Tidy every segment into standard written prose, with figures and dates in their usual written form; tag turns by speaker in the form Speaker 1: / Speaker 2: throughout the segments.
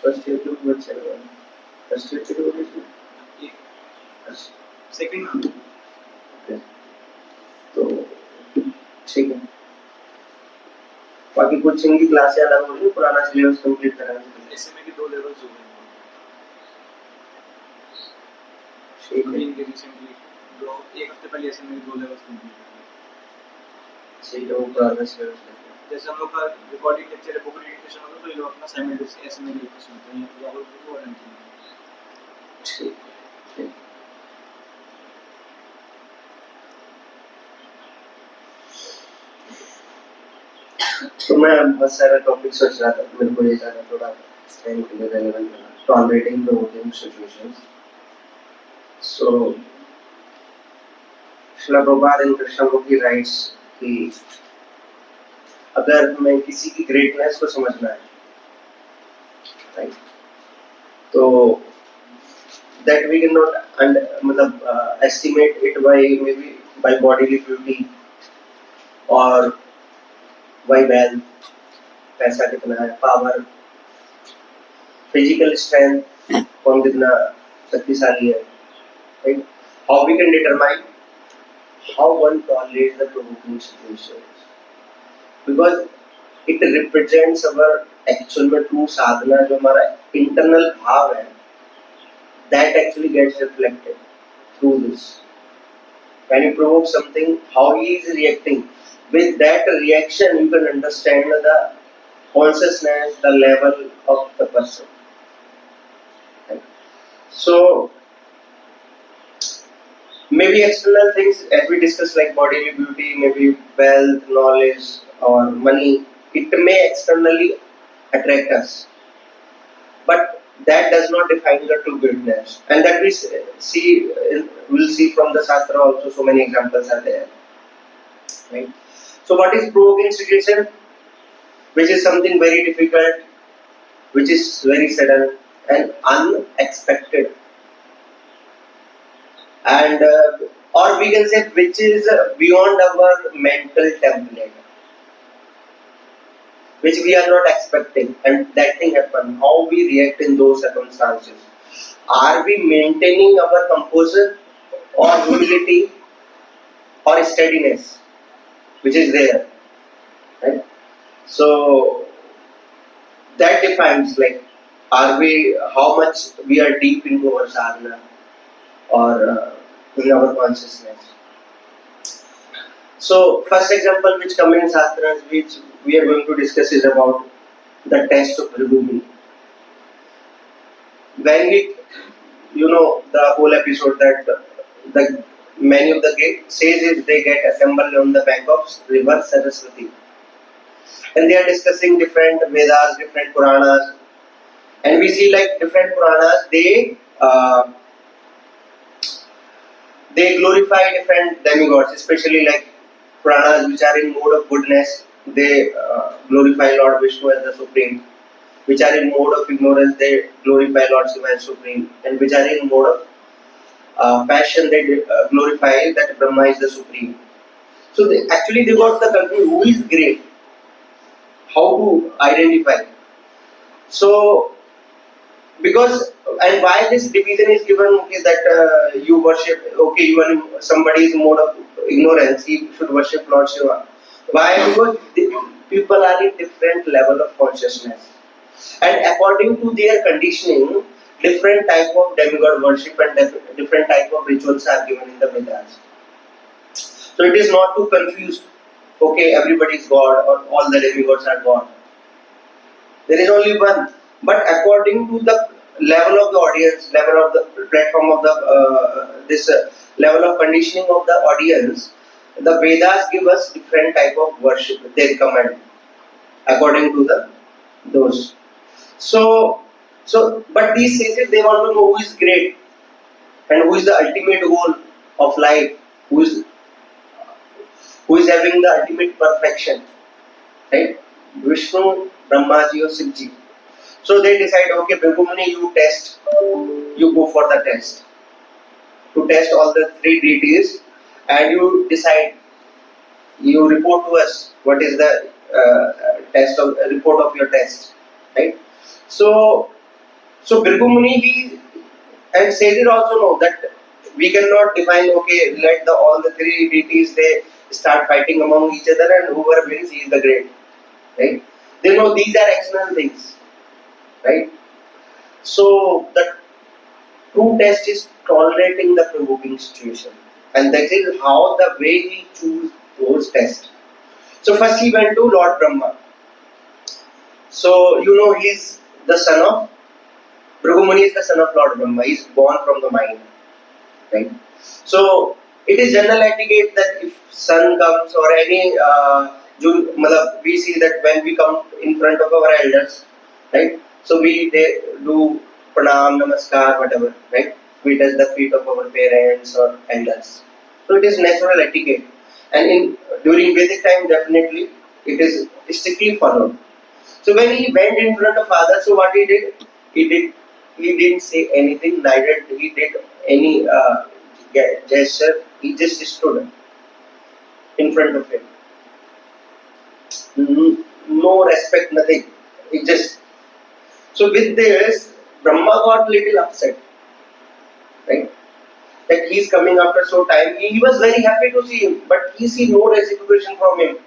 Speaker 1: First year के बाद चल रहा है, फर्स्ट ईयर के बाद
Speaker 2: सेकंड में।
Speaker 1: ओके, तो ठीक है। बाकी कुछ इनकी क्लासें अलग हो रही है, पुराना सिलेबस कंप्लीट कराना है।
Speaker 2: एसएमए के 2 लेवल्स हो गए
Speaker 1: ठीक है,
Speaker 2: अभी इनके रिसेंटली एक हफ्ते पहले एसएमए के 2 लेवल्स कंप्लीट हुए।
Speaker 1: ठीक है, वो पुराना सिलेबस है।
Speaker 2: जैसे हम लोग का रिकॉर्डिंग लेक्चर है, बुक रीडिंग होगा तो ये लोग अपना साइमल्टेनियस एसएमए के लेक्चर सुनते हैं या लोग को और
Speaker 1: ठीक है। तो मैं बहुत सारा टॉपिक सोच रहा था, मेरे को ये जाना थोड़ा इस टाइम के लिए रेलेवेंट लगा, टॉलरेटिंग प्रोवोकिंग सिचुएशंस। सो श्रील प्रभुपाद इन कृष्णमुखी राइट्स कि अगर हमें किसी की ग्रेटनेस को समझना है, राइट, तो that we cannot मतलब estimate it by maybe by bodily beauty or by wealth, पैसा कितना है, पावर, फिजिकल स्ट्रेंथ, कौन कितना शक्तिशाली है, right? How we can determine how one tolerates the provoking situations, because it represents our actual में true साधना, जो हमारा internal भाव है, that actually gets reflected through this. When you provoke something, how he is reacting. With that reaction, you can understand the consciousness, the level of the person. Right? So, maybe external things, as we discussed, like bodily beauty, maybe wealth, knowledge, or money, it may externally attract us, but that does not define the true greatness. And that we see, we'll see from the Shastra also, so many examples are there. Right? So what is provoking situation? Which is something very difficult, which is very sudden and unexpected, and or we can say which is beyond our mental template, which we are not expecting, and that thing happen. How we react in those circumstances? Are we maintaining our composure or humility or steadiness, which is there, right? So that defines, like, are we, how much we are deep into our sadhana or in our consciousness. So first example which comes in Shastras, which we are going to discuss, is about the test of Bhrigumuni. When we, the whole episode that the many of the sages, they get assembled on the bank of river Saraswati, and they are discussing different Vedas, different Puranas, and we see, like, different Puranas, they glorify different demigods, especially like Puranas which are in mode of goodness, they glorify Lord Vishnu as the supreme. Which are in mode of ignorance, they glorify Lord Shiva as supreme, and which are in mode of passion, they glorify that Brahma is the supreme. So they got the confused who is great, how to identify. So because, and why this division is given, okay, that you worship, okay, even somebody is in mode of ignorance, he should worship Lord Shiva. Why? Because people are in different level of consciousness, and according to their conditioning, different type of demigod worship and different type of rituals are given in the Vedas. So it is not too confused, okay, everybody is God or all the demigods are God. There is only one. But according to the level of the audience, level of the platform of the this level of conditioning of the audience, the Vedas give us different type of worship. They recommend according to those. So but these sages, they want to know who is great and who is the ultimate goal of life, who is having the ultimate perfection, right? Vishnu, Brahmaji or Shivji. So they decide, okay, Bhrigumuni, you go for the test. To test all the three deities, and you decide, you report to us what is the report of your test, right? So So Bhrigu Muni, he and says it also know that we cannot define, okay, let the all the three deities they start fighting among each other and whoever wins he is the great, right? They know these are external things, right? So the true test is tolerating the provoking situation, and that is how the way he choose those tests. So first he went to Lord Brahma. So you know he's the son of Bhrigu Muni is the son of Lord Brahma. He is born from the mind, right? So it is general etiquette that if son comes or any we see that when we come in front of our elders, right? So they do pranam, namaskar, whatever, right? We touch the feet of our parents or elders. So it is natural etiquette, and in during Vedic time, definitely it is strictly followed. So when he went in front of father, so what he did, he did he didn't say anything, neither he did any gesture. He just stood in front of him. No respect, nothing. He just so with this, Brahma got little upset, right? That he is coming after so time. He was very happy to see him, but he see no reciprocation from him.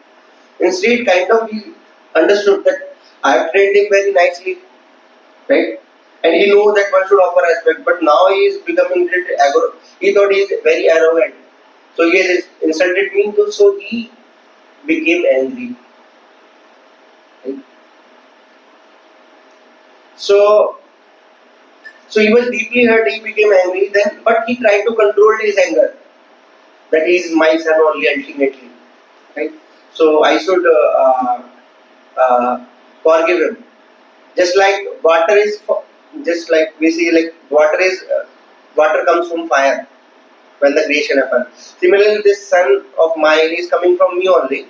Speaker 1: Instead, kind of he understood that I have trained him very nicely, right? And he knows that one should offer respect, but now he is becoming little agro. He thought he is very arrogant, so he has insulted me too. So he became angry. Right? So, so he was deeply hurt. He became angry. Then, but he tried to control his anger. That he is my son only ultimately, right? So I should forgive him. Just like water is, just like we see, like water comes from fire when the creation happens. Similarly, this son of mine is coming from me only.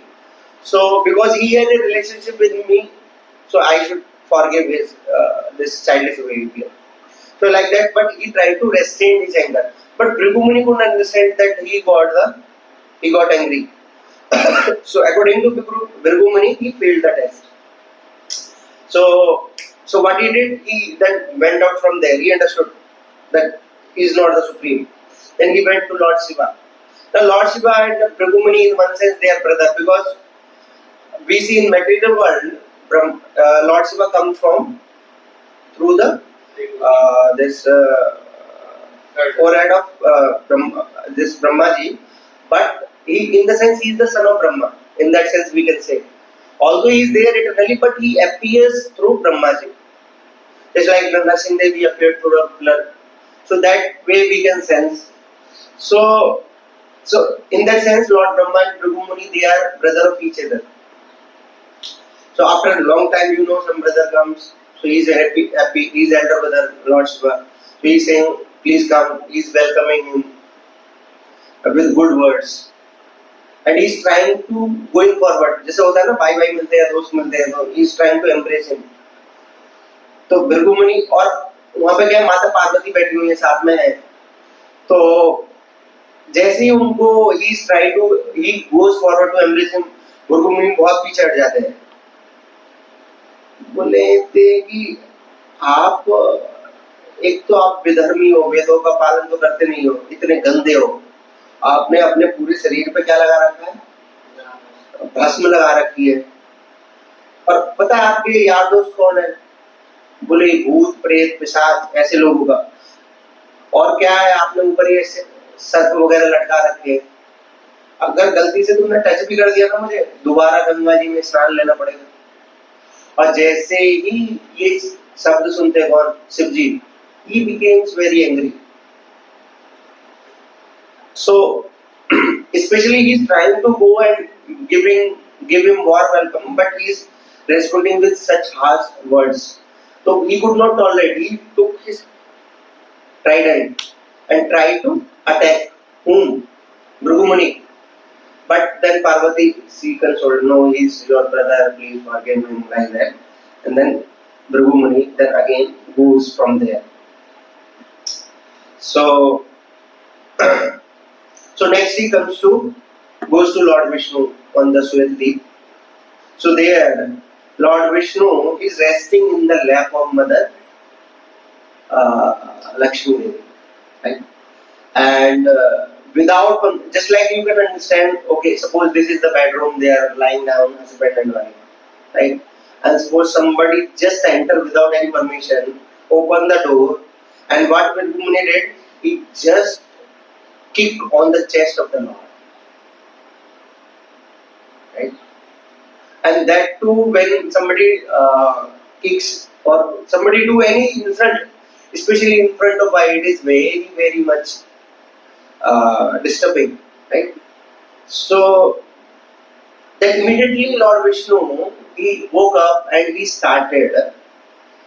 Speaker 1: So because he had a relationship with me, so I should forgive his this childish behavior. So like that, but he tried to restrain his anger. But Bhrigu Muni couldn't understand that he got angry. So according to Bhrigu Muni, he failed the test. So, so what he did, he then went out from there. He understood that he is not the supreme. Then he went to Lord Shiva. Now Lord Shiva and Bhrigu Muni, in one sense, they are brothers because we see in material world, from Lord Shiva comes from through the this forehead of this Brahmaji, but he, in the sense, he is the son of Brahma. In that sense, we can say. Although he is there eternally, but he appears through Brahmaji. Just like Narasimha Devi appeared through a blood. So that way we can sense. So in that sense, Lord Brahma and Bhrigu Muni, they are brother of each other. So after a long time, you know, some brother comes. So he is happy. He is elder brother, Lord Shiva. So he is saying, please come. He is welcoming him with good words. And he is trying to going forward. जैसे होता है ना भाई भाई मिलते हैं दोस्त मिलते हैं तो he is trying to embrace him. तो भृगु मुनि और वहाँ पे क्या माता पार्वती बैठी हुई है साथ में है. तो जैसे ही उनको he goes forward to embrace him, Bhrigu मुनि बहुत पीछे हट जाते हैं. बोले थे कि आप एक तो आप विधर्मी हो, वेदों का पालन तो करते नहीं हो, इतने गंदे हो. आपने अपने पूरे शरीर पे क्या लगा रखा है? भस्म लगा रखी है. और पता है आपके यार दोस्त कौन है? बोले भूत प्रेत पिशाच ऐसे लोगों का. और क्या है आपने ऊपर ये सर्प वगैरह लटका रखे. अगर गलती से तुमने टच भी कर दिया ना मुझे, दोबारा गंगा जी में स्नान लेना पड़ेगा. और जैसे ही ये शब्द सुनते कौन? शिव जी. He becomes very angry. So, especially he is trying to go and give him warm welcome, but he is responding with such harsh words. So he could not tolerate. He took his trident and tried to attack whom? Bhrigu Muni. But then Parvati, she consoled, no, he is your brother, please forgive him, like that. And then Bhrigu Muni then again goes from there. So, so next he goes to Lord Vishnu on the Sweddeep. So there, Lord Vishnu is resting in the lap of Mother Lakshmi Devi, right? And without, just like you can understand, okay, suppose this is the bedroom, they are lying down, husband and wife, right? And suppose somebody just enter without any permission, open the door, and what Vilkumuni did, he just kicked on the chest of the Lord, right? And that too, when somebody kicks or somebody do any insult, especially in front of eye, it is very very much disturbing, right? So then immediately Lord Vishnu, he woke up and he started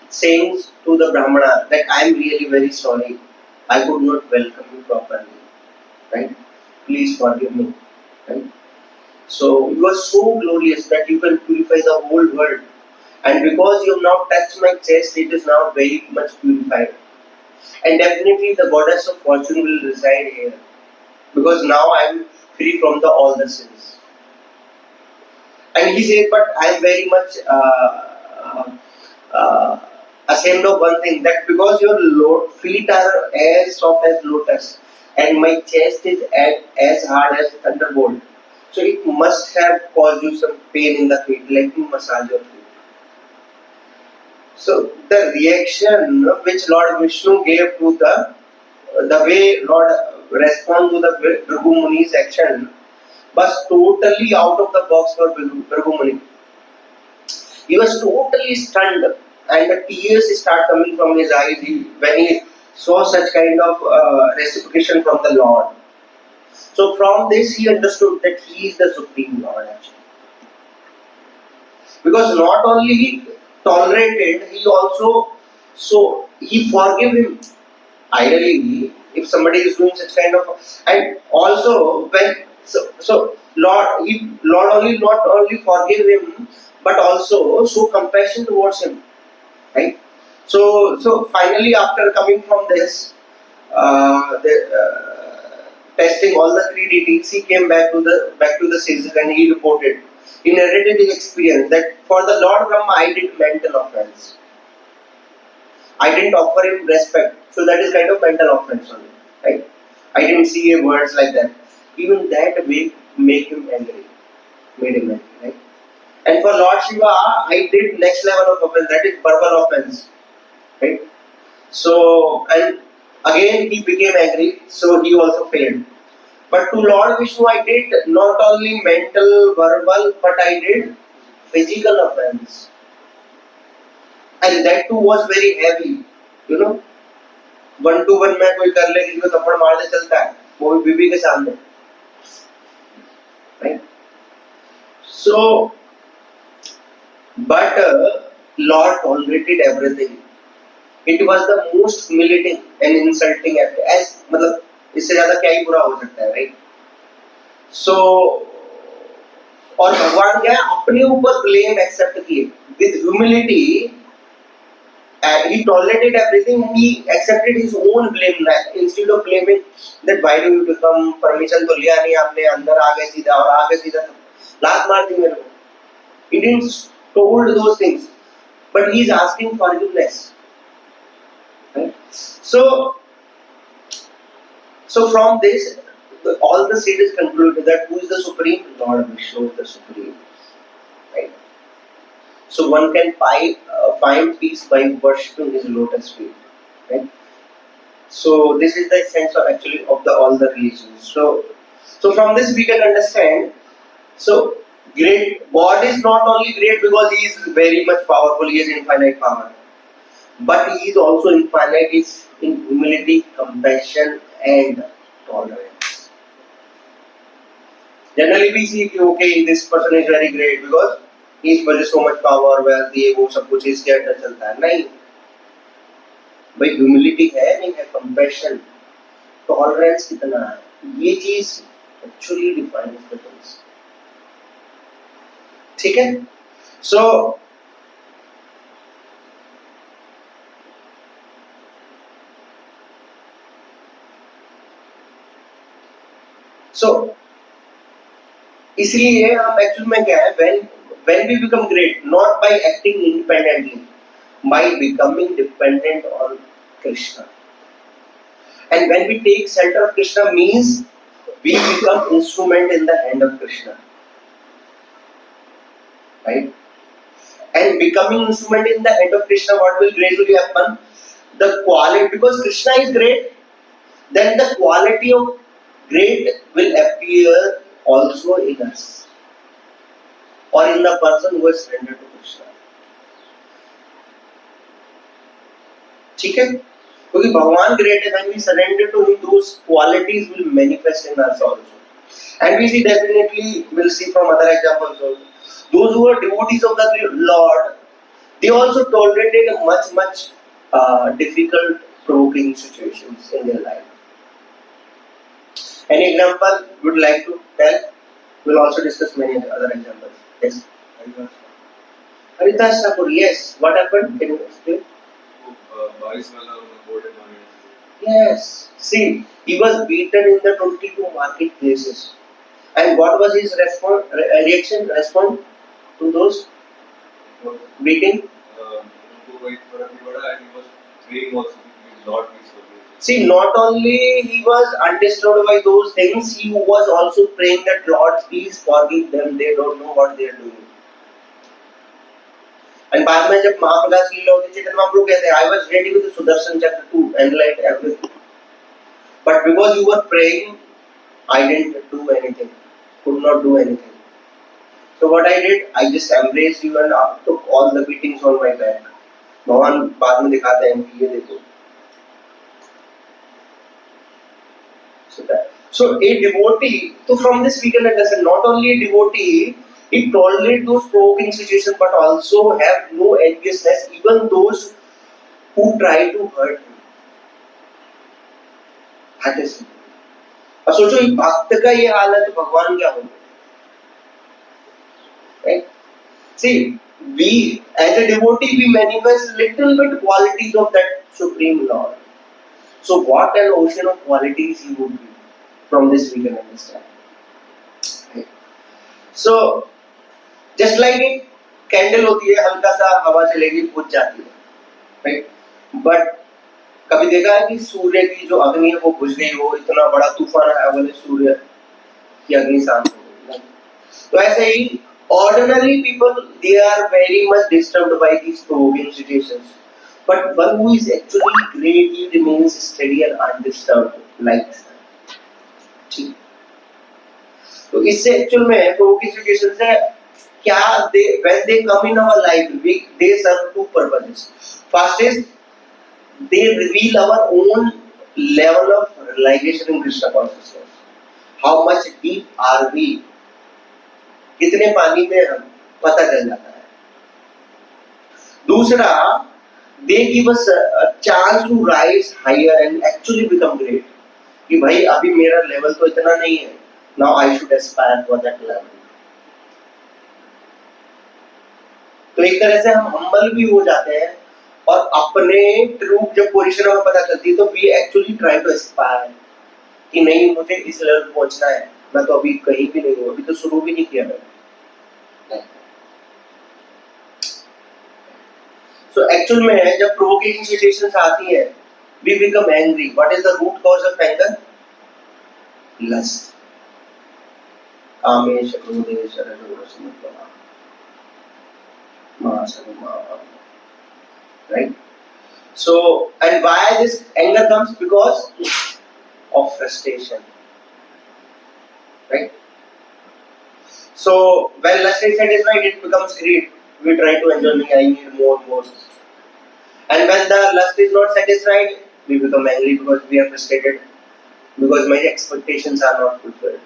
Speaker 1: saying to the Brahmana that I am really very sorry, I could not welcome you properly, right? Please forgive me, right? So you are so glorious that you can purify the whole world. And because you have now touched my chest, it is now very much purified. And definitely the goddess of fortune will reside here. Because now I am free from all the sins. And he said, but I am very much ashamed of one thing, that because your feet are as soft as lotus and my chest is as hard as thunderbolt. So it must have caused you some pain in the feet. Let me massage your feet. So the reaction which Lord Vishnu gave to the way Lord respond to the Bhrigu Muni's action was totally out of the box for Bhrigu Muni. He was totally stunned, and the tears start coming from his eyes when he saw such kind of reciprocation from the Lord. So from this he understood that he is the Supreme Lord actually. Because not only he tolerated, he also, so he forgave him. Ideally, if somebody is doing such kind of, and also when Lord only not only forgive him, but also show compassion towards him, right? So finally, after coming from this, testing all the three deities, he came back to the sages and he reported. He narrated his experience that for the Lord Brahma I did mental offense. I didn't offer him respect, so that is kind of mental offense only, right? I didn't see words like that. Even that make him angry, made him angry, right? And for Lord Shiva, I did next level of offense, that is verbal offense, right? So, and again he became angry, so he also failed. But to Lord Vishnu, I did not only mental, verbal, but I did physical offense. And that too was very heavy, you know. 1-to-1 में कोई कर ले किसी को थप्पड़ मार दे चलता है, वो भी बीबी के सामने, right? So, but Lord tolerated everything. It was the most humiliating and insulting act. As मतलब इससे ज़्यादा क्या ही बुरा हो सकता है, right? So, और भगवान क्या है, अपने ऊपर blame accept किए with humility. He tolerated everything and he accepted his own blame instead of blaming that why do you become, permission तो लिया नहीं आपने, अंदर आ गए सीधा और आगे सीधा लात मार दी मेरे को. He didn't told those things, but he is asking forgiveness. Right? So from this, all the sages concluded that who is the supreme? Lord Vishnu is the supreme. Right? So one can find peace by worshipping his lotus feet. Right? So this is the essence of actually of all the religions. So from this we can understand. So great God is not only great because he is very much powerful, he has infinite power, but he is also infinite in humility, compassion, and tolerance. Generally we see okay, this person is very great because he possesses so much power, wealth, ये वो सब कुछ इसके अंदर चलता है. नहीं भाई, ह्यूमिलिटी है नहीं है, कंपैशन, टॉलरेंस कितना है, ये चीज एक्चुअली डिफाइन द थिंग्स. ठीक है. सो इसलिए हम एक्चुअल में क्या है, when we become great, not by acting independently, by becoming dependent on Krishna. And when we take shelter of Krishna means we become instrument in the hand of Krishna. Right? And becoming instrument in the hand of Krishna, what will gradually happen? The quality, because Krishna is great, then the quality of great will appear also in us or in the person who is surrendered to Krishna. ठीक है? क्योंकि भगवान great है, when we surrender to him, those qualities will manifest in us also. And we see definitely, we'll see from other examples also. Those who are devotees of the Lord, they also tolerated much difficult, provoking situations in their life. Any example you would like to tell? We'll also discuss many other examples. Yes. Haridas Thakur, yes. What happened? Can you explain? Yes. See, he was beaten in the 22 marketplaces. And what was his reaction to those beating? See, not only he was undisturbed by those things, he was also praying that Lord, please forgive them. They don't know what they are doing. And बाद में जब महाप्रकाश लीला होती है, चैतन्य महाप्रभु कहते हैं, I was ready with the Sudarshan chapter 2 and like everything. But because you were praying, I didn't do anything. Could not do anything. So what I did, I just embraced you and took all the beatings on my back. भगवान बाद में दिखाते हैं कि ये देखो. So a devotee, so from this we can understand not only a devotee, he tolerate those provoking situations but also have no enviousness even those who try to hurt him. That is it. अब सोचो ये भक्त का ये हाल है तो भगवान क्या होंगे? Right? See, we as a devotee we manifest little bit qualities of that Supreme Lord. So what an ocean of qualities he would be. From this we can understand. Right? So just like a candle होती है, हल्का सा हवा चलेगी बुझ जाती है, right? But कभी देखा है कि सूर्य की जो अग्नि है वो बुझ गई हो, इतना बड़ा तूफान आया बोले सूर्य की अग्नि शांत हो गई. तो ऐसे ही ordinary people, they are very much disturbed by these provoking situations. But one who is actually great, he remains steady and undisturbed like sun. ठीक. तो इससे एक्चुअल में provoking situations है क्या when they come in our life, they serve two purposes. First is they reveal our own level of realization in Krishna consciousness. How much deep are we? कितने पानी में हम पता चल जाता है. दूसरा, they give us a chance to rise higher and actually become great. कि भाई अभी मेरा लेवल तो इतना नहीं है. Now I should aspire for that level. तो एक तरह से हम हम्बल भी हो जाते हैं और अपने ट्रू जब पोजीशन हमें पता चलती है तो we actually try to aspire कि नहीं मुझे इस लेवल पे पहुंचना है. मैं तो अभी कहीं भी नहीं हूँ, अभी तो शुरू भी नहीं किया मैंने. So एक्चुअल में जब प्रोवोकिंग सिचुएशंस आती है, we become angry. What is the root cause of anger? Lust. Kamesh क्रोधेश रजोगुणेश मत्तमा. Right? So, and why this anger comes? Because of frustration. Right? So, when lust is satisfied, it becomes greed. We try to enjoy me, I need more and more. And when the lust is not satisfied, we become angry because we are frustrated, because my expectations are not fulfilled.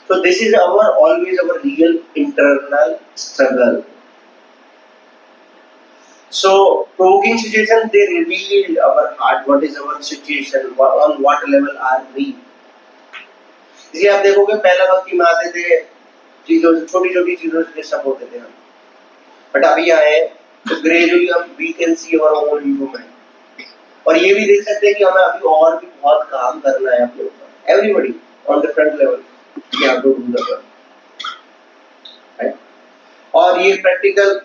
Speaker 1: So this is always our real internal struggle. So provoking situations, they reveal our heart, what is our situation, on what level are we. इसलिए आप देखोगे पहला भक्ति में आते थे चीजों से, छोटी छोटी चीजों से सब होते थे हम, बट अभी आए तो ग्रेजुअली हम we can see our own improvement. और ये भी देख सकते हैं कि हमें अभी और भी बहुत काम करना है अपने ऊपर. Everybody on different level we have to do the work. Right? और ये प्रैक्टिकल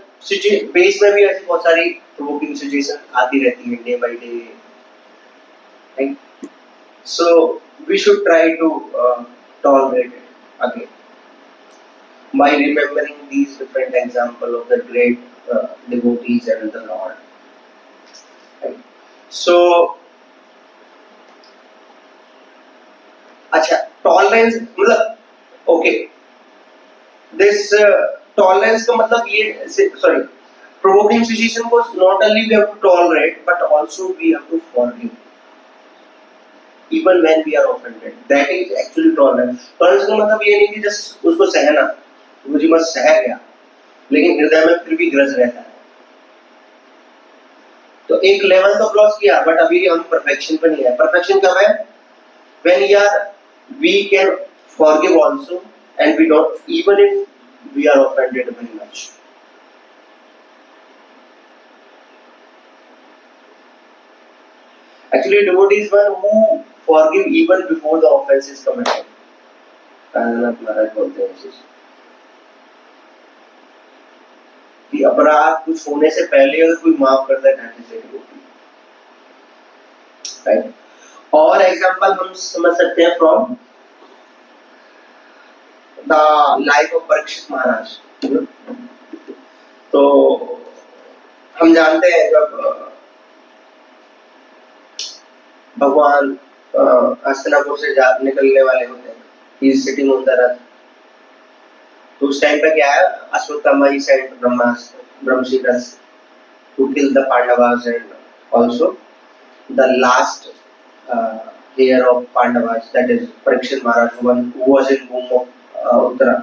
Speaker 1: बेस में भी ऐसी बहुत सारी प्रोवोकिंग सिचुएशन आती रहती है day by day, right? So we should try to tolerate it again by remembering these different examples of the great devotees and the Lord. Right? So, अच्छा, टॉलरेंस मतलब ओके, दिस टॉलरेंस का मतलब ये, sorry, provoking situation को not only we have to tolerate but also we have to forgive even when we are offended. That is actually tolerance. Tolerance का मतलब ये नहीं कि जस्ट उसको सहना, मुझे बस सह गया, लेकिन हृदय में फिर भी ग्रज रहता है। तो एक लेवल तो क्रॉस किया, बट अभी हम परफेक्शन पे नहीं है। परफेक्शन कब है? When we can forgive also and we don't, even if we are offended very much. Actually, devotee is one who forgive even before the offense is committed. कायनाथ महाराज बोलते हैं इसे कि अपराध कुछ होने से पहले अगर कोई माफ करता है ढांचे से devotee, right? और एग्जाम्पल हम समझ सकते हैं from the life of Parikshit Maharaj. तो हम जानते हैं जब भगवान हस्तिनापुर से निकलने वाले होते हैं, he is sitting on the rath, तो उस टाइम पे क्या है, Ashwatthama he sent Brahmashiras to kill the Pandavas and also the last heir of Pandavas, that is Parikshit Maharaj, who was in womb of Uttara.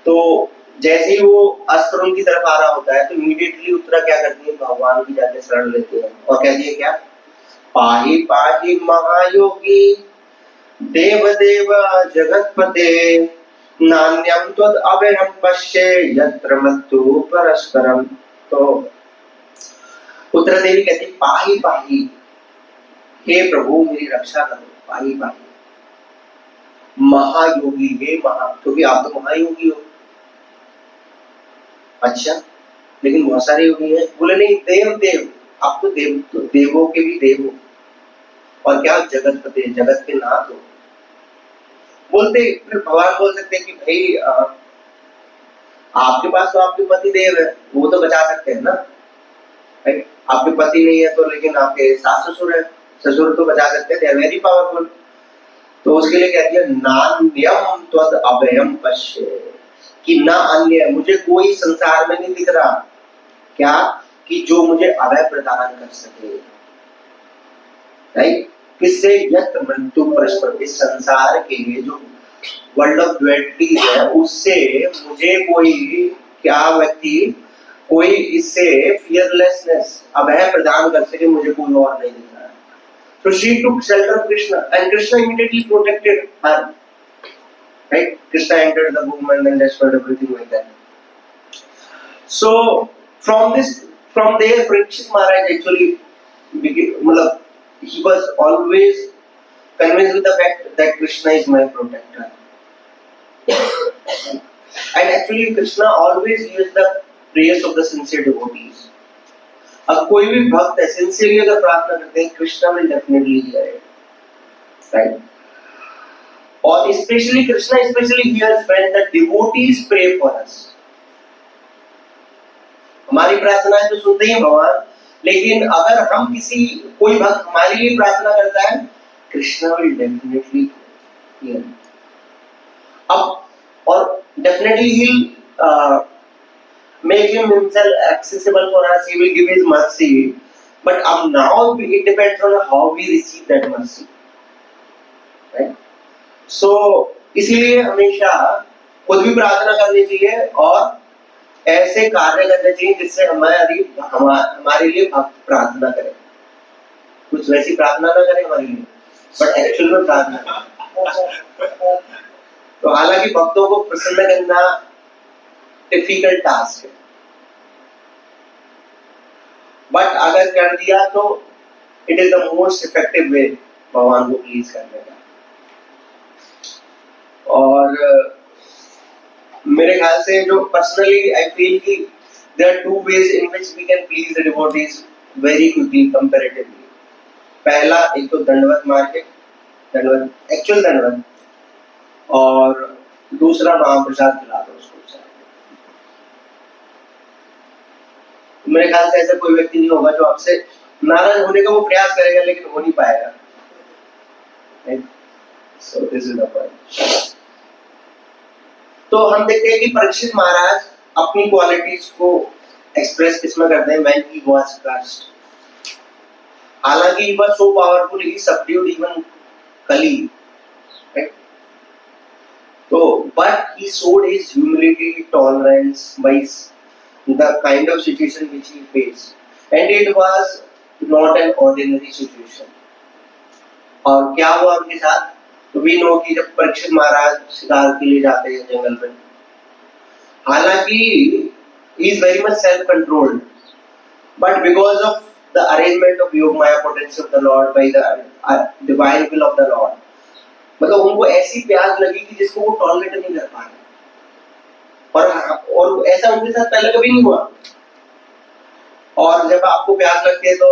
Speaker 1: तो जैसे ही वो अस्त्र उनकी तरफ आ रहा होता है तो इमीडिएटली उत्तरा क्या करती है, भगवान की जाके शरण लेती है और कहती है क्या, पाहि पाहि महायोगी देव देव जगतपते नान्यम त्वद अभयम पश्ये यत्र मत्तु परस्परम। तो उत्तरा देवी कहती पाहि पाहि, हे प्रभु मेरी रक्षा करो, पाहि पाहि। महायोगी, हे महा, क्योंकि आप तो महायोगी हो। अच्छा, लेकिन बहुत सारे योगी हैं। बोले नहीं, देव देव, आप तो देव, तो देवों के भी देव हो, और क्या जगतपते, जगत के नाथ हो। बोलते फिर भगवान बोल सकते हैं कि भाई आपके पास तो आपके पति देव है, वो तो बचा सकते हैं ना, आपके पति नहीं है तो, लेकिन आपके सास ससुर है, ससुर तो बचा सकते हैं, दे आर वेरी पावरफुल। तो उसके लिए कहती है नान्यम त्वद अभयम पश्य, कि ना अन्य, मुझे कोई संसार में नहीं दिख रहा क्या कि जो मुझे अभय प्रदान कर सके, राइट? किससे? यत्र मृत्यु परस्पर, इस संसार के जो वर्ल्ड ऑफ ड्युअलिटीज है उससे मुझे कोई क्या व्यक्ति, कोई इससे फियरलेसनेस अभय प्रदान कर सके, मुझे कोई और नहीं दिख रहा है। So she took shelter of Krishna and Krishna immediately protected her, right? Krishna entered the womb and then destroyed everything like that. So from there Parikshit Maharaj actually became, he was always convinced with the fact that Krishna is my protector. And actually Krishna always hears the prayers of the sincere devotees. अब कोई भी भक्त है sincerely अगर प्रार्थना करते हैं, Krishna will definitely hear it, right? और specially Krishna specially hears when the devotees pray for us. हमारी प्रार्थनाएं तो सुनते ही भगवान, लेकिन अगर हम कोई भक्त हमारे लिए प्रार्थना करता है, कृष्णा विल डेफिनेटली हियर। अब और definitely he make himself accessible for us, he will give his mercy, but now it depends on how we receive that mercy, right? So इसीलिए हमेशा खुद भी प्रार्थना करनी चाहिए और ऐसे कार्य करने चाहिए जिससे हमारे लिए भक्त प्रार्थना करें। कुछ वैसी प्रार्थना ना करें हमारे लिए, बट एक्चुअल में प्रार्थना करें। तो हालांकि भक्तों को प्रसन्न करना डिफिकल्ट टास्क है, बट अगर कर दिया तो it is the most effective way भगवान को प्लीज करने का। और मेरे ख्याल से जो पर्सनली आई फील कि there are two ways in which we can please the devotees very quickly comparatively. पहला एक तो दंडवत मार के, दंडवत एक्चुअल दंडवत, और दूसरा महाप्रसाद खिला दो उसको। मेरे ख्याल से ऐसा कोई व्यक्ति नहीं होगा जो आपसे नाराज होने का वो प्रयास करेगा लेकिन हो नहीं पाएगा। So this is the point. तो हम देखते हैं कि परीक्षित महाराज अपनी क्वालिटीज को एक्सप्रेस किसमें करते हैं? When he was cursed. हालांकि he was so powerful, he subdued even Kali. Right? So, but he showed his humility, tolerance by the kind of situation which he faced, and it was not an ordinary situation. और क्या हुआ उनके साथ? तो we know कि जब परीक्षित महाराज शिकार के लिए जाते हैं जंगल में, हालांकि he is very much self-controlled, but because of the arrangement of Yogamaya potency of the Lord by the divine will of the Lord, मतलब उनको ऐसी प्यास लगी कि जिसको वो टॉलरेट नहीं कर पा रहे, और ऐसा उनके साथ पहले कभी नहीं हुआ। और जब आपको प्यास लगती है तो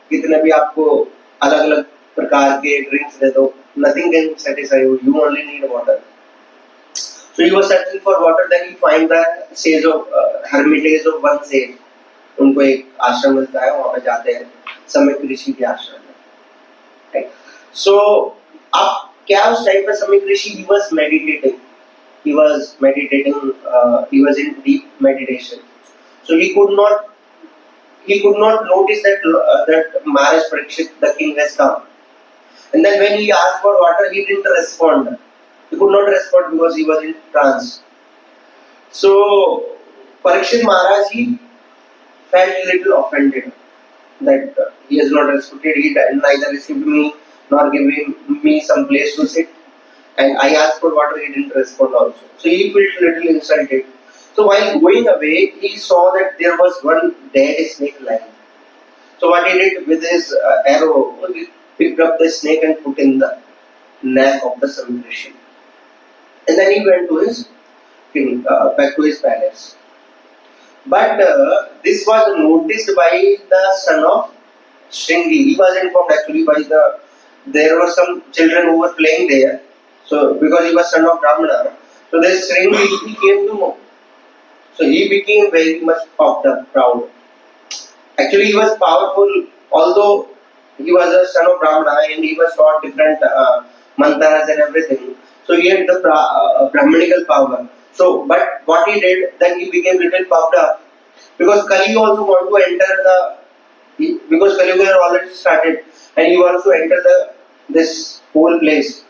Speaker 1: कितने भी आपको अलग अलग प्रकार के ड्रिंक्स दे दो, nothing can satisfy you. You only need water. So he was searching for water. Then he find the sage of hermitage of one sage. उनको एक आश्रम मिलता है, वहाँ पे जाते हैं, समीक ऋषि के आश्रम में। So अब क्या उस टाइम पे समीक ऋषि he was meditating. He was meditating. He was in deep meditation. So he could not notice that Maharaj Parikshit, the king, has come. And then when he asked for water, he didn't respond. He could not respond because he was in trance. So Parikshit Maharaj, he felt a little offended that he has not respected. He neither received me nor given me some place to sit. And I asked for water, he didn't respond also. So he felt a little insulted. So while going away, he saw that there was one dead snake lying. So what he did with his arrow, he picked up the snake and put in the neck of the Samik Rishi. And then he went to his king, back to his palace. But this was noticed by the son of Shringi. He was informed actually by there were some children who were playing there. So because he was son of Brahmana, so this Shringi, he came to know. So he became very much puffed up, proud. Actually, he was powerful, although he was a son of Brahmana and he was taught different mantras and everything. So he had the Brahmanical power. So, but what he did, then he became little puffed up because Kali also wanted to enter because Kali had already started and he wants to enter this whole place.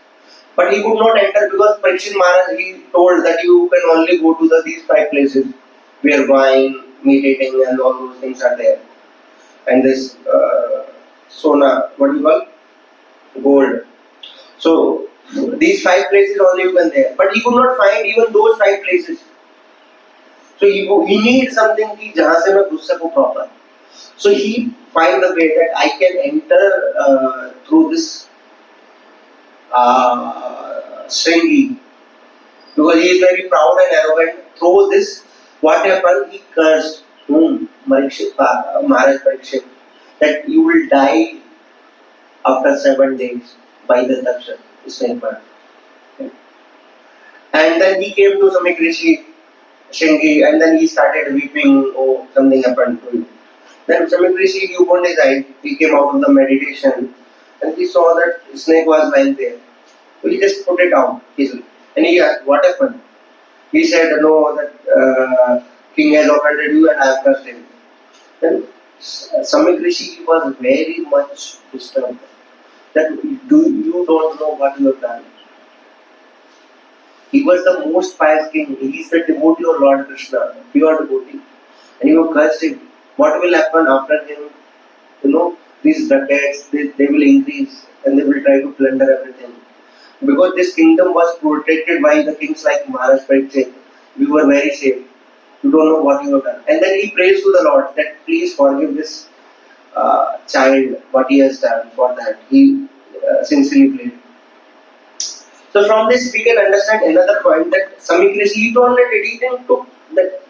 Speaker 1: But he could not enter because Parikshit Maharaj, he told that you can only go to these 5 places where wine, meat eating and all those things are there. And this sona, what do you call? Gold. So these 5 places only you can there. But he could not find even those 5 places. So he needs something ki jahan se main ghus saku proper. So he find the way that I can enter through this Shringi, because he is very proud and arrogant. Through this, what happened? He cursed whom? Maharaj Parikshit, that you will die after 7 days by the Daksha, snake bird. And then he came to Samik Rishi, Shringi, and then he started weeping. Oh, something happened to him. Then Samik Rishi, he opened his eyes. He came out of the meditation, and he saw that snake was lying there. So he just put it down easily. And he asked, what happened? He said, no, that king has offended you and I have cursed him. Then Samik Rishi was very much disturbed that you don't know what you have done. He was the most pious king. He is the devotee of Lord Krishna, pure devotee. And you have cursed him. What will happen after him? You know, these ducats, they will increase and they will try to plunder everything. Because this kingdom was protected by the kings like Maharaj Parikshit, we were very safe. You don't know what you have done. And then he prays to the Lord that please forgive this child what he has done. For that he sincerely prayed. So from this we can understand another point that Samik Rishi, he tolerated, he didn't took that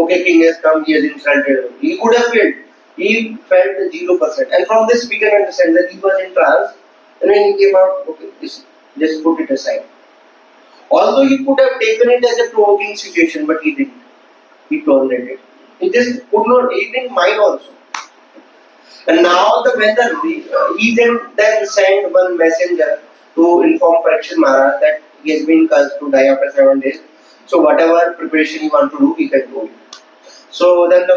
Speaker 1: okay, king has come, he has insulted him. He could have felt. He felt 0%. And from this we can understand that he was in trance. And when he came out, okay, just put it aside. Although he could have taken it as a provoking situation, but he didn't. He tolerated it. He just could not, he didn't mind also. And now he then sent one messenger to inform Parikshit Maharaj that he has been cursed to die after 7 days. So whatever preparation he want to do, he can do it. So then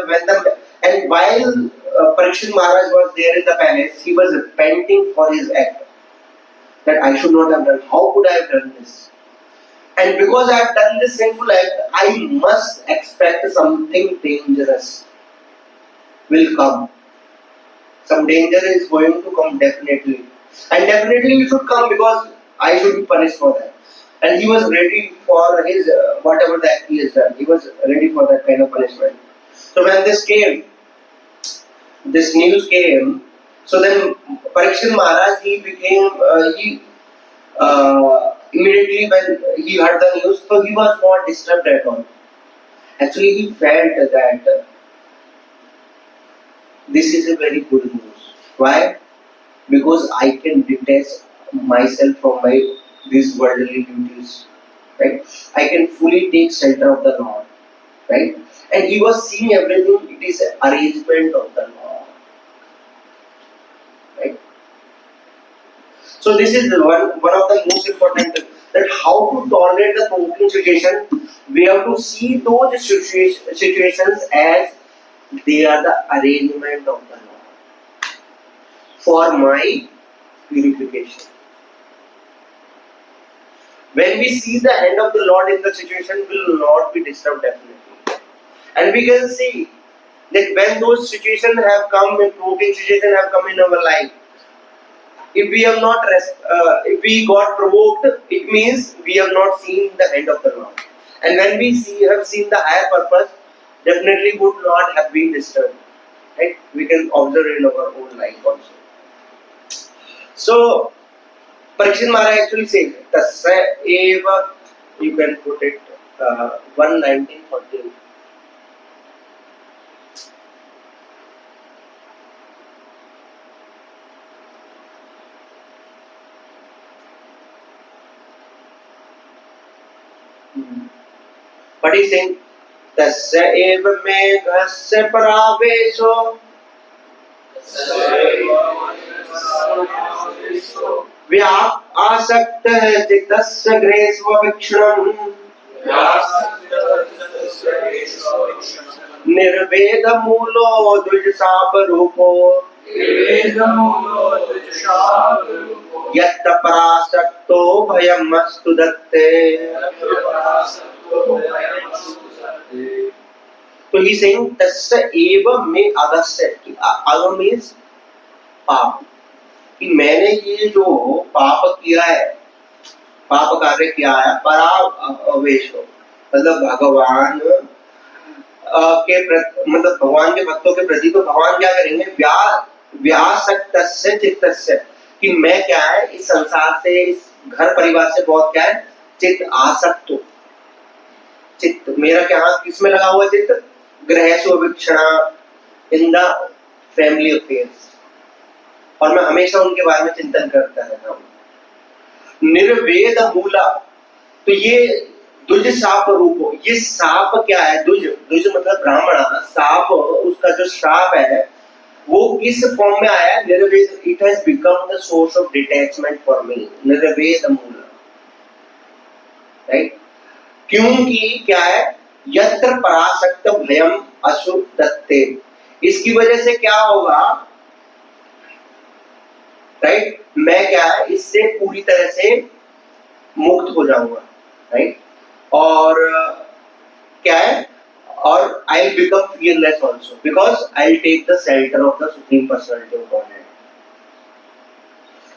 Speaker 1: and while Parikshit Maharaj was there in the palace, he was repenting for his act. That I should not have done. How could I have done this? And because I have done this sinful act, I must expect something dangerous will come. Some danger is going to come definitely. And definitely it should come because I should be punished for that. And he was ready for his, whatever that he has done. He was ready for that kind of punishment. So when this news came, so then Parikshit Maharaj, he became, immediately when he heard the news, so he was not disturbed at all. Actually, he felt that this is a very good news. Why? Because I can detach myself from these worldly duties. Right? I can fully take shelter of the Lord. Right? And he was seeing everything, it is an arrangement of the Lord. Right? So this is one of the most important, that how to tolerate the provoking situation. We have to see those situations as they are the arrangement of the Lord for my purification. When we see the hand of the Lord in the situation, we will not be disturbed definitely. And we can see that when those situations have come, provoking situations have come in our life, if we have not if we got provoked, it means we have not seen the hand of the Lord. And when we have seen the higher purpose, definitely would not have been disturbed. Right? We can observe in our own life also. So Parikshit Maharaj actually says, Tasya eva, you can put it 119:14. But he's saying, Tasya eva meghasya paraveso व्याप आसक्त है चित्तस्य ग्रेस्व विक्षणम निर्वेद मूलो द्विजशाप रूपो यत् परासक्तो भयमस्तु दत्ते. So he's saying tasya eva me agasya. Aga means पाप. कि मैंने ये जो पाप किया है, पाप कार्य किया है, परावेश हो, मतलब भगवान के मतलब भगवान के भक्तों के प्रति, तो भगवान क्या करेंगे, व्यासक्तस्य चित्तस्य, कि मैं क्या है इस संसार से, इस घर परिवार से बहुत क्या है, चित्त आसक्त हो. चित्त मेरा क्या किसमें लगा हुआ चित्त, ग्रहेषु वीक्षणा, इन द फैमिली अफेयर्स, और मैं हमेशा उनके बारे में चिंतन करता रहता हूँ. निर्वेद मूला, तो ये दुज शाप रूप हो. ये साप क्या है, दुज मतलब ब्राह्मण, साप उसका जो श्राप है वो किस फॉर्म में आया है, निर्वेद. It has become the source of detachment for me. निर्वेद मूला, राइट. क्योंकि क्या है, यत्र परासक्त भयम अशुभ दत्ते. इसकी वजह से क्या होगा, राइट, मैं क्या है इससे पूरी तरह से मुक्त हो जाऊंगा. राइट. और क्या है, और I will become fearless also because I will take the shelter of the supreme personality of Godhead.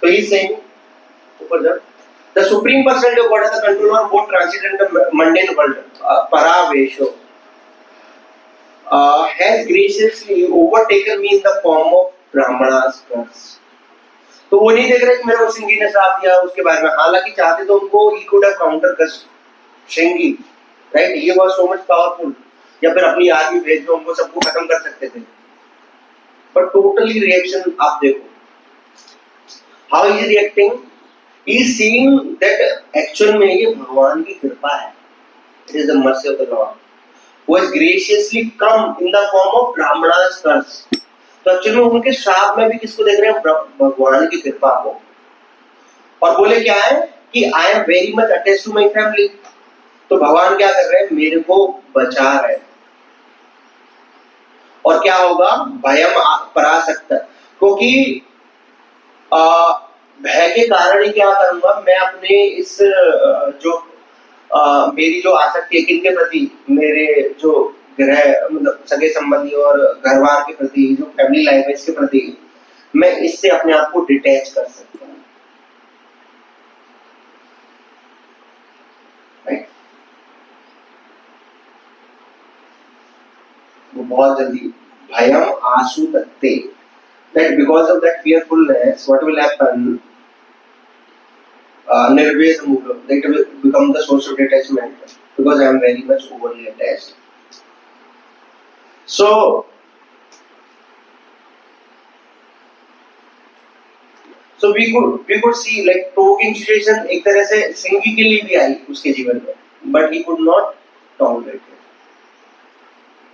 Speaker 1: तो ही सेइंग ऊपर जब the supreme personality of God has the control over both transcendent the mundane world. परावेशो has graciously overtaken me in the form of Brahmana's curse. तो वो नहीं देख रहे कि मेरा श्रृंगी ने श्राप दिया उसके बारे में, हालांकि चाहते तो उनको he could have counter cursed Shringi, right? He was so much powerful, या फिर अपनी आर्मी भेज दो, उनको सबको खत्म कर सकते थे। पर टोटली रिएक्शन आप देखो, how is reacting, he is seeing that actual में ये भगवान की कृपा है, it is the mercy of the Lord who has graciously come in the form of Brahmana's curse। तो एक्चुअली में उनके श्राप में भी किसको देख रहे हैं, भगवान की कृपा को। और बोले क्या है कि I am very much attached to my family, तो भगवान क्या कर रहे हैं, मेरे को बचा रहे हैं। और क्या होगा, भयम परासक्त, क्योंकि भय के कारण ही क्या करूंगा मैं, अपने इस जो मेरी जो आसक्ति है किनके प्रति, मेरे जो ग्रह मतलब सगे संबंधी और घरवार के प्रति, जो फैमिली लाइफ है इसके प्रति, मैं इससे अपने आप को डिटैच कर सकता हूँ। राइट, वो बहुत जल्दी भयम आशु तत्ते, that because of that fearfulness what will happen, nirveda mula, that will become the source of detachment, because I am very much overly attached. So we could see like provoking situation एक तरह से सिंगी के लिए भी आई उसके जीवन में, but he could not tolerate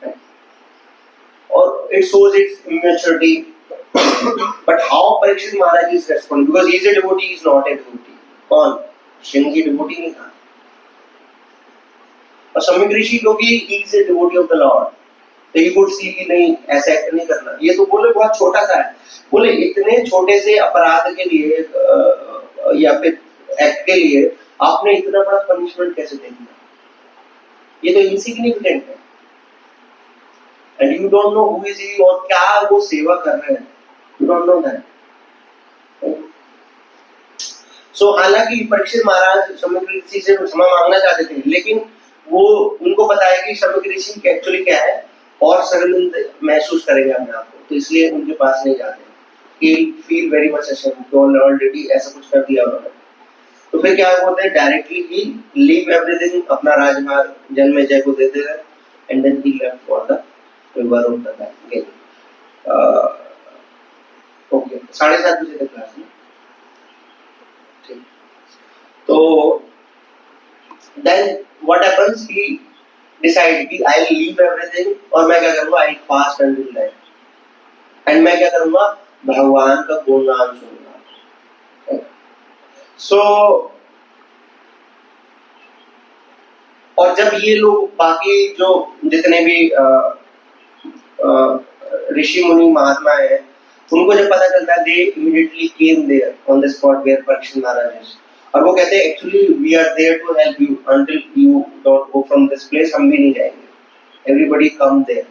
Speaker 1: it, और it shows its immaturity। But how Parikshit Maharaj is responding, because he is a devotee, he is not a devotee। कौन, श्रृंगी devotee नहीं था, और सम्यक ऋषि क्योंकि he is a devotee of the Lord, तो he could see कि नहीं ऐसा एक्ट नहीं करना। ये तो बोले बहुत छोटा सा है, बोले इतने छोटे से अपराध के लिए या फिर एक्ट के लिए आपने इतना बड़ा पनिशमेंट कैसे दे दिया, ये तो इनसिग्निफिकेंट है, and you don't know who is he और क्या वो सेवा कर रहे हैं, यू डोंट नो दैट। सो हालांकि परीक्षित महाराज सम्यक ऋषि से क्षमा मांगना चाहते थे, लेकिन वो उनको पता है कि सम्यक ऋषि एक्चुअली क्या है और शर्मिंदा महसूस करेंगे अपने आप को, तो इसलिए उनके पास नहीं जाते। He feel very much ashamed, तो ऑलरेडी ऐसा कुछ कर दिया उन्होंने। तो फिर क्या बोलते हैं, डायरेक्टली ही लीव एवरीथिंग, अपना राजभार जन्मेजय को देते हैं, and then he left for the river of the Ganga. Okay, 7:30 बजे तक क्लास में, ठीक। तो then what happens, he decide कि आई विल लीव एवरीथिंग, और मैं क्या करूंगा, I fast until that, and मैं क्या करूंगा, भगवान का गुणगान सुनूंगा। सो और जब ये लोग बाकी जो जितने भी ऋषि मुनि महात्मा है, उनको जब पता चलता है, they immediately came there on the spot where Parikshit Maharaj is, और वो कहते हैं actually we are there to help you until you don't go from this place, हम भी नहीं जाएंगे, एवरीबॉडी कम देयर।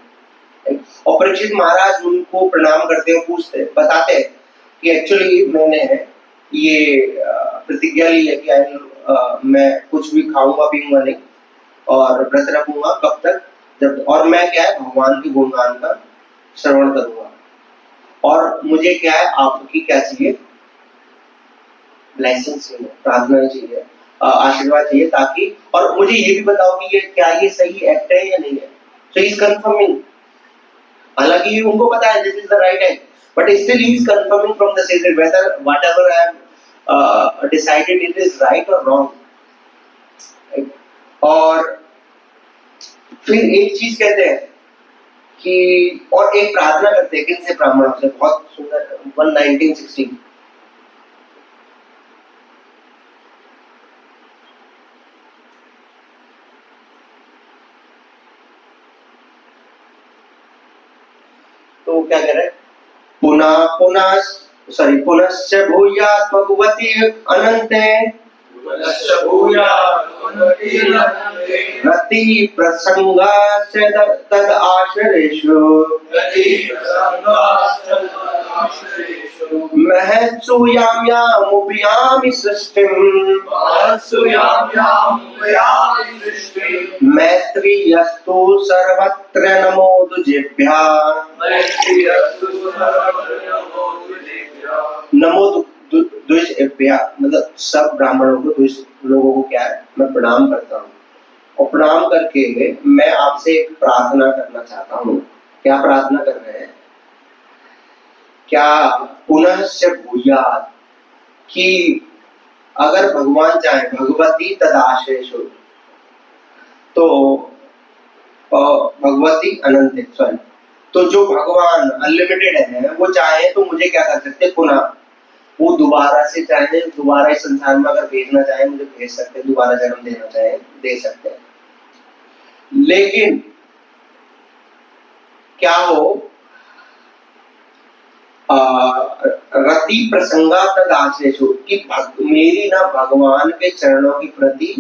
Speaker 1: और परीक्षित महाराज उनको प्रणाम करते हैं, पूछते हैं, बताते हैं कि एक्चुअली मैंने ये प्रतिज्ञा ली है कि मैं कुछ भी खाऊंगा पीऊंगा नहीं और व्रत रखूंगा, कब तक, जब, और मैं क्या है भगवान के गुणगान का श्रवण करूंगा, और मुझे क्या है आपकी क्या चाहिए, ब्लेसिंग चाहिए, प्रार्थना चाहिए, आशीर्वाद चाहिए, ताकि, और मुझे ये भी बताओ कि ये क्या ये सही एक्ट है या नहीं है। सो ही इज कंफर्मिंग, हालांकि उनको पता है this is the right act, but still he is conforming from the secret whether whatever I have decided it is right और रॉन्ग। और फिर एक चीज कहते हैं कि, और एक प्रार्थना करते हैं किनसे, ब्राह्मणों से, बहुत सुंदर, 1916। तो क्या कह रहे हैं, पुनश्च भूयात् भगवती अनन्ते रति प्रसंगास्य तद आश्रयेषु महत्सूयाम्यामुपयामि सृष्टिम् मैत्रीयस्तु सर्वत्र नमो तुझेभ्यः। नमो द्विजेभ्यः मतलब सब ब्राह्मणों को, द्विज लोगों को क्या है, मैं प्रणाम करता हूँ। और प्रणाम करके मैं आपसे एक प्रार्थना करना चाहता हूँ। क्या प्रार्थना कर रहे हैं? क्या पुनश्च भूयात्, कि अगर भगवान चाहे, भगवती तदाश्रयेषु, तो भगवती अनंत, सॉरी, तो जो भगवान अनलिमिटेड है वो चाहे तो मुझे क्या कर सकते, पुनः वो दोबारा से चाहे, दोबारा इस संसार में अगर भेजना चाहे मुझे भेज सकते, दोबारा जन्म देना चाहे दे सकते हैं। लेकिन क्या हो, रति प्रसंगा तद आश्रयेषु, कि मेरी ना भगवान के चरणों की प्रति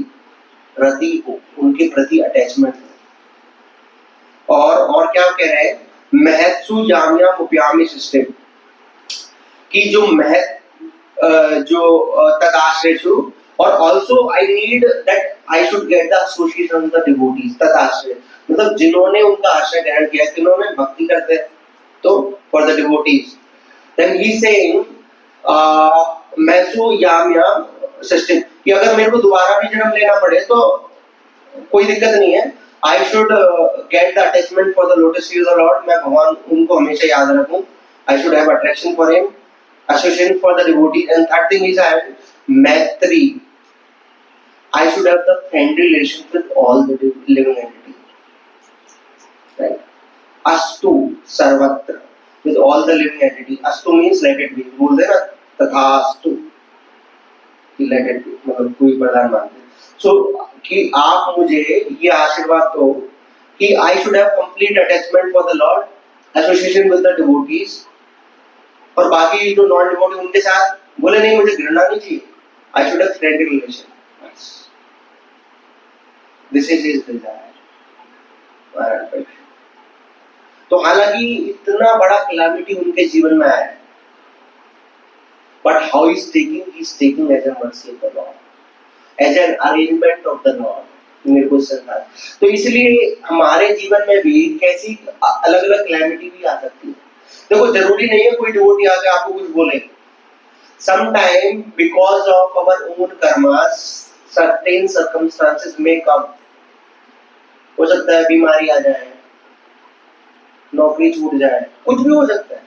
Speaker 1: रति हो, उनके प्रति अटैचमेंट हो। और क्या कह रहे हैं, महत्सु याम्याम उपयामि सिस्टम, कि जो तदाश्रयेषु, और also I need that I should get the association of the devotees, तदाश्रय मतलब जिन्होंने उनका आश्रय ग्रहण किया, जिन्होंने भक्ति करते हैं, तो for the devotees. Then he saying, मैसु याम्याम सिस्टम, कि अगर मेरे को दोबारा भी जन्म लेना पड़े तो कोई दिक्कत नहीं है। I should get the attachment for the lotus feet of the Lord, मैं भगवान उनको हमेशा याद रखूं। I should have attraction for him, association for the devotee, and third thing is I have maitri. I should have the friendly relation with all the living entities. Right? Astu sarvatra, with all the living entity. Astu means let it be. बोल देना तथास्तु, कि let it be, मतलब कोई प्रधान मानते। So कि आप मुझे ये आशीर्वाद दो कि I should have complete attachment for the Lord, association with the devotees, और बाकी जो नॉन डिवोटी उनके साथ बोले नहीं मुझे घृणा नहीं चाहिए। I should have friendly relation. This is his desire. तो हालांकि इतना बड़ा कैलामिटी उनके जीवन में आया, but how he is taking as a mercy of the Lord, as an arrangement of the Lord. मेरे को समझा। तो इसलिए हमारे जीवन में भी कैसी अलग अलग कैलामिटी भी आ सकती है। देखो जरूरी नहीं है कोई डिवोटी आके आपको कुछ बोले। Sometime because of our own karmas, certain circumstances may come. हो सकता है बीमारी आ जाए, नौकरी छूट जाए, कुछ भी हो सकता है,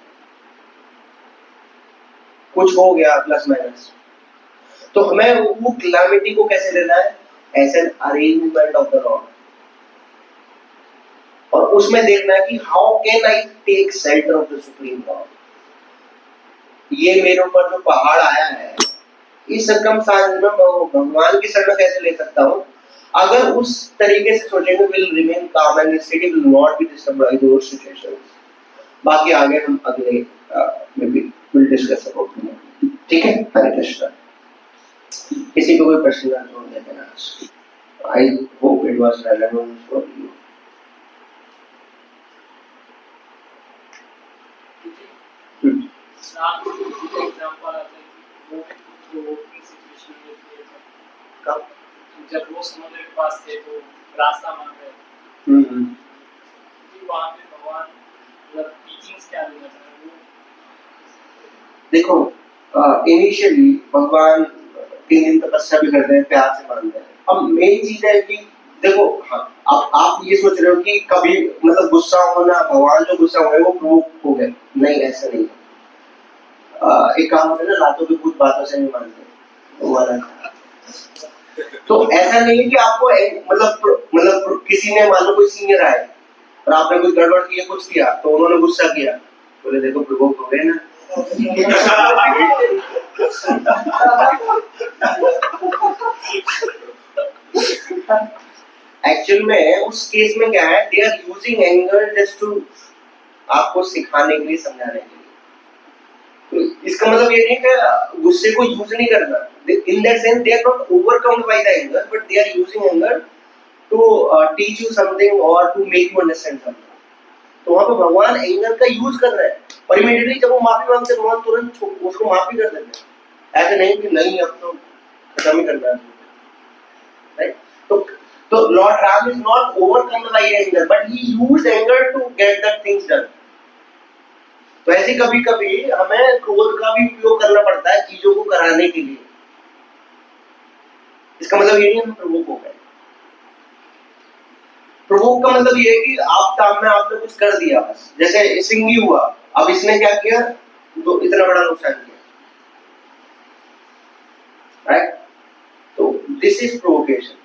Speaker 1: कुछ हो गया प्लस माइनस। तो हमें वो कैलामिटी को कैसे लेना है, as an arrangement of the Lord, और उसमें देखना है कि how can I take shelter of the supreme Lord. ये मेरे ऊपर जो पहाड़ आया है, इस सर्कमस्टांस में भगवान की शरण कैसे ले सकता हूँ। अगर उस तरीके से सोचेंगे, will remain calm and steady, will not be disturbed by those situations. बाकी आगे हम अगले में भी विल डिस्कस अबाउट इट। ठीक है, हरे कृष्णा। किसी को कोई प्रश्न है तो दे देना। I hope it was relevant for you.
Speaker 2: Example आता है वो सिचुएशन में
Speaker 1: कब
Speaker 2: जब वो समुद्र के पास थे तो रास्ता मांग रहे थे, वहाँ पे भगवान मतलब टीचिंग्स क्या देना चाह रहे हैं।
Speaker 1: देखो इनिशियली भगवान 3 दिन तपस्या भी करते हैं, प्यार से मानते हैं। अब मेन चीज है कि देखो, हाँ, आप ये सोच रहे हो कि कभी मतलब गुस्सा होना, भगवान जो गुस्सा हुए वो प्रूव हो गए, नहीं ऐसा नहीं। एक काम होता है ना, रातों की कुछ बातों से नहीं मानते वो वाला। तो ऐसा नहीं है कि आपको मतलब किसी ने मान लो कोई सीनियर आए और आपने कुछ गड़बड़ किया, कुछ किया, तो उन्होंने गुस्सा किया, बोले देखो प्रवोक हो गए ना। एक्चुअल में उस केस में क्या है, they are using anger just to आपको सिखाने के लिए, समझाने के लिए। तो इसका मतलब ये नहीं कि गुस्से को यूज नहीं करना। In that sense, they are not overcome by the anger, but they are using anger to teach you something or to make you understand something. तो वहाँ पे भगवान एंगर का यूज कर रहे हैं, और इमीडिएटली जब वो माफी मांगते हैं भगवान तुरंत उसको माफी कर देते हैं। ऐसे नहीं कि नहीं अब तो खत्म ही करना है, राइट? तो Lord Ram is not overcome by anger, but he used anger to get that things done. तो ऐसे कभी कभी हमें क्रोध का भी उपयोग करना पड़ता है चीजों को कराने के लिए। इसका मतलब ये नहीं हम प्रवोक हो गए, प्रोवोक का मतलब ये है कि आप काम में आपने कुछ कर दिया, बस जैसे सिंगी हुआ, अब इसने क्या किया तो इतना बड़ा नुकसान किया, राइट? तो दिस इज प्रोवोकेशन।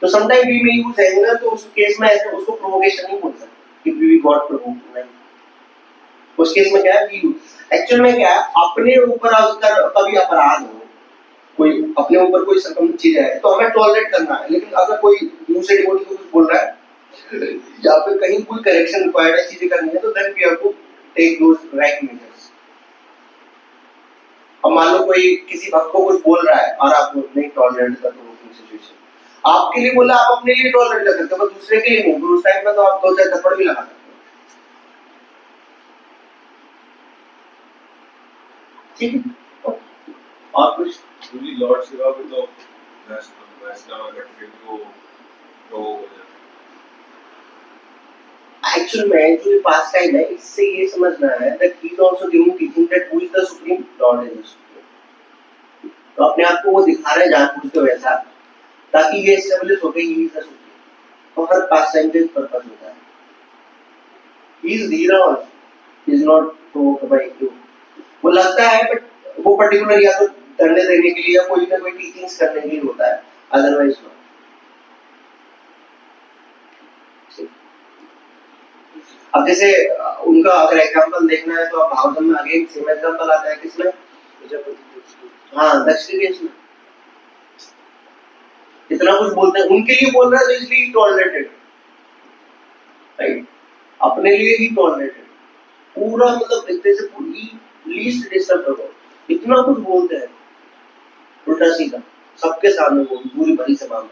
Speaker 1: तो sometime we may use anger, तो उस केस में ऐसे उसको प्रोवोकेशन नहीं बोल सकते कि वी गॉट प्रोवोक्ड, नहीं। उस केस में क्या है, वी एक्चुअल में क्या है, अपने ऊपर अगर कभी अपराध हो, कोई अपने ऊपर कोई सरकम चीज है तो हमें टॉलरेट करना है, लेकिन अगर कोई दूसरे डिवोटी को कुछ बोल रहा है या फिर कहीं कोई करेक्शन रिक्वायर्ड है, चीजें करनी है, तो then we have to take those right measures. अब मान लो कोई किसी भक्त को कुछ बोल रहा है और आप नहीं टॉलरेट कर दो सिचुएशन, आपके लिए बोला, आप अपने लिए टॉलरेट कर सकते हो, पर दूसरे के लिए नहीं, तो उस टाइम में तो आप दो चार थप्पड़ भी लगा सकते हो, ठीक है? और कुछ
Speaker 3: पूरी लॉर्ड शिवा को तो वैष्णव अगर फिर तो हो जाता है।
Speaker 1: एक्चुअल में जो ये पास्ट टाइम है, इससे ये समझना है that he is also giving teaching that who is the supreme, Lord is the supreme. तो अपने आप को वो दिखा रहे हैं जानबूझ के वैसा, ताकि ये एस्टेब्लिश हो गई ही इज द सुप्रीम। तो हर पास्ट टाइम का एक पर्पस होता है। ही इज धीरा also, he is not provoked by you. वो लगता है बट वो पर्टिकुलर या तो दंड देने के लिए या कोई ना कोई टीचिंग्स करने के लिए होता है, अदरवाइज नॉट। अब जैसे उनका अगर एग्जांपल देखना है तो आप भागवतम में आगे सेम एग्जांपल आता है, किसमें? हाँ, दक्ष के केस में इतना कुछ बोलते हैं, उनके लिए बोल रहा है तो इसलिए टॉलरेटेड, राइट? अपने लिए ही टॉलरेटेड, पूरा मतलब इतने से पूरी लीस्ट डिस्टर्ब करो, इतना कुछ बोलते हैं उल्टा सीधा सबके सामने, वो पूरी भरी सभा में।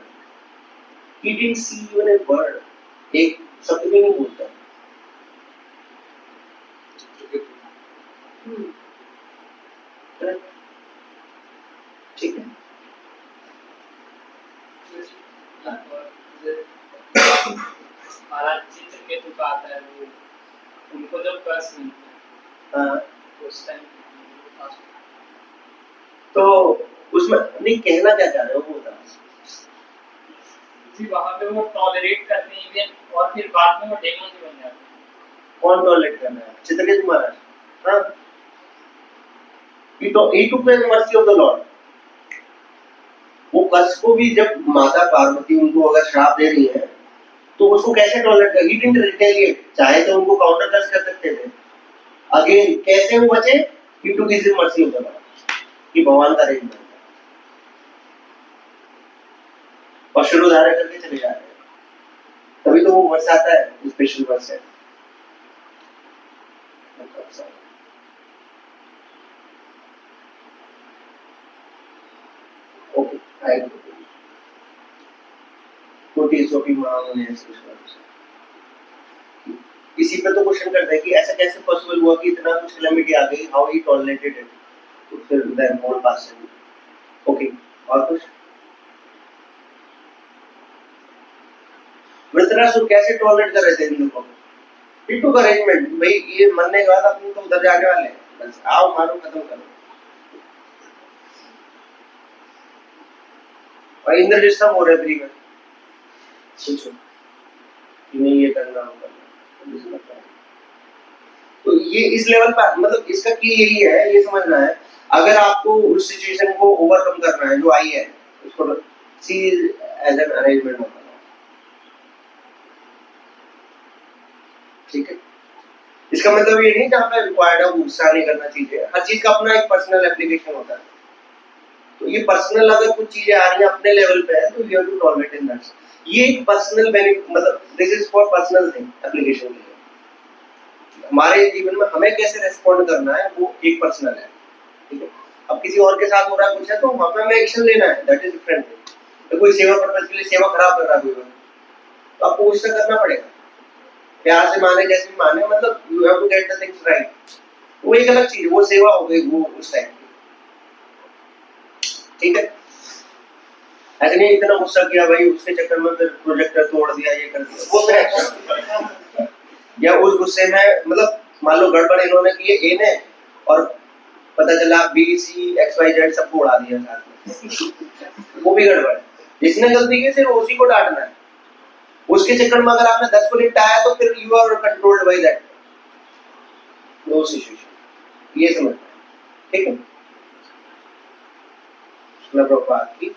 Speaker 1: He didn't see even a word, एक शब्द भी नहीं बोलता। ठीक है,
Speaker 2: महाराज चित्रकेतु का आता है, वो उनको जब कर्स मिलता है उस टाइम
Speaker 1: तो उसमें नहीं कहना क्या चाह रहे हो वो बता।
Speaker 2: जी, वहाँ पे वो टॉलरेट करते हैं इवन, और फिर बाद में वो डेमन भी बन जाते हैं।
Speaker 1: कौन टॉलरेट करना है? चित्रकेतु महाराज। हाँ, he took the mercy of the Lord। वो कस को भी जब माता पार्वती उनको अगर श्राप दे रही है तो उसको कैसे टॉलरेट कर? He didn't retaliate, चाहे तो उनको काउंटर कर्स कर सकते थे। अगेन कैसे वो बचे? He took his mercy of the Lord, कि भगवान का रेंज है और शुरू धारा करके चले जा रहे हैं, तभी तो वो वर्ष आता है, स्पेशल वर्ष है। ओके, आई इसी पे तो क्वेश्चन करते हैं कि ऐसा कैसे पॉसिबल हुआ कि इतना कुछ कैलेमिटी आ गई, हाउ ही टॉलरेटेड इट, तो फिर देन मोर पास। ओके, और कुछ? वृतरासुर कैसे टॉलरेट कर रहे थे इन लोगों को? ही टुक अरेंजमेंट, भाई ये मरने के बाद अपन तो उधर जाने वाले हैं, बस आओ मारो खत्म करो। और इंद्र डिस्टर्ब हो रहे हैं, सोचो कि नहीं ये करना होगा, तो ये इस लेवल पर मतलब इसका की यही है, ये समझना है अगर आपको उस सिचुएशन को ओवरकम करना है जो आई है, उसको सी एज एन अरेंजमेंट होता है। ठीक है, इसका मतलब ये नहीं जहाँ पे रिक्वायर्ड है गुस्सा नहीं करना चाहिए, हर चीज का अपना एक पर्सनल एप्लीकेशन होता है। तो ये पर्सनल अगर कुछ चीजें आ रही हैं अपने लेवल पे है तो you have to tolerate in that. ये एक पर्सनल बेनिफिट, मतलब this is for personal thing, application के लिए। हमारे जीवन में हमें कैसे रेस्पॉन्ड करना है वो एक पर्सनल है, ठीक है? अब किसी और के साथ हो रहा है कुछ है तो वहां पे हमें एक्शन लेना है, दैट इज डिफरेंट। तो कोई सेवा पर्पस के लिए सेवा खराब कर रहा है कोई, तो आपको उससे करना पड़ेगा, प्यार से माने जैसे भी माने, मतलब you have to get the things right. वो एक अलग चीज, वो सेवा हो गई, वो उस टाइम की, ठीक है? ऐसे नहीं इतना गुस्सा किया भाई उसके चक्कर में फिर प्रोजेक्टर तोड़ दिया, ये कर दिया, वो फिर एक्शन। या उस गुस्से में मतलब मान लो गड़बड़ इन्होंने की है ए ने, और पता चला B C X Y Z सबको उड़ा दिया साथ में, वो भी गड़बड़ है। जिसने गलती की सिर्फ उसी को डांटना है, उसके चक्कर में अगर आपने 10 को निपटाया तो फिर you are controlled by that no situation. ये समझ ठीक है। प्रभुपाद की